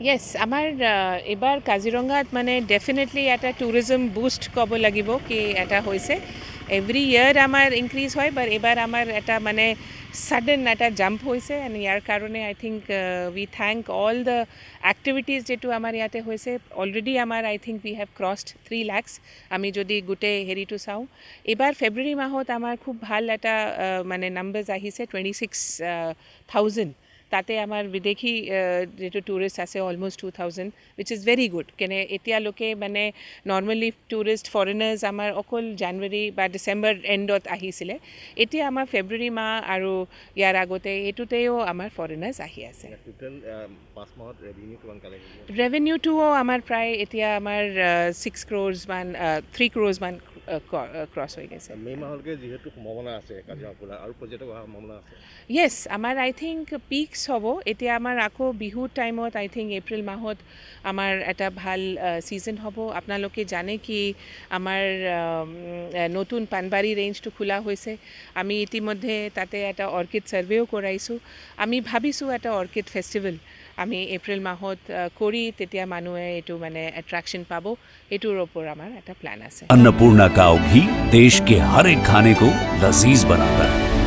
য়েছ আমাৰ এইবাৰ কাজিৰঙাত মানে ডেফিনেটলি এটা টুৰিজম বুষ্ট ক'ব লাগিব কি এটা হৈছে এভৰি ইয়াৰ আমাৰ ইনক্ৰিজ হয় বাট এইবাৰ আমাৰ এটা মানে ছাডেন এটা জাম্প হৈছে এণ্ড ইয়াৰ কাৰণে I think we thank all the activities যিটো আমাৰ ইয়াতে হৈছে অলৰেডি আমাৰ I think we have crossed 3 lakhs আমি যদি গোটেই হেৰিটো চাওঁ এইবাৰ ফেব্ৰুৱাৰী মাহত আমাৰ খুব ভাল এটা মানে নাম্বাৰছ আহিছে 26,000 তাতে আমাৰ বিদেশী যিটো টুৰিষ্ট আছে almost 2,000 wish is very good কেনে এতিয়ালৈকে মানে নৰ্মেলি টুৰিষ্ট ফৰেনাৰ্ছ আমাৰ অকল জানুৱাৰী বা ডিচেম্বৰ এণ্ডত আহিছিলে এতিয়া আমাৰ ফেব্ৰুৱাৰী মাহ আৰু ইয়াৰ আগতে এইটোতেও আমাৰ ফৰেনাৰ্ছ আহি আছে ৰেভিনিউটোও আমাৰ প্ৰায় এতিয়া আমাৰ 6 crores মান 3 crores মান ক্ৰছ হৈ গৈছে মে মাহলৈকে যিহেতু সম্ভাৱনা আছে কাজিৰঙা আৰু পৰ্যটক অহাৰ সম্ভাৱনা আছে য়েছ আমাৰ আই থিংক পিকছ হ'ব এতিয়া আমাৰ আকৌ বিহুৰ টাইমত আই থিংক এপ্ৰিল মাহত আমাৰ এটা ভাল ছিজন হ'ব আপোনালোকে জানে কি আমাৰ নতুন পানবাৰী ৰেঞ্জটো খোলা হৈছে আমি ইতিমধ্যে তাতে এটা অৰ্কিড ছাৰ্ভেও কৰাইছোঁ আমি ভাবিছোঁ এটা অৰ্কিড ফেষ্টিভেল আমি এপ্ৰিল মাহত কৰি তেতিয়া মানুহে এইটো মানে এট্ৰেকশ্যন পাব এইটোৰ ওপৰত আমাৰ এটা প্ল্যান আছে अन्नपूर्णा काव घी देश के हर एक खाने को लजीज बनाता है।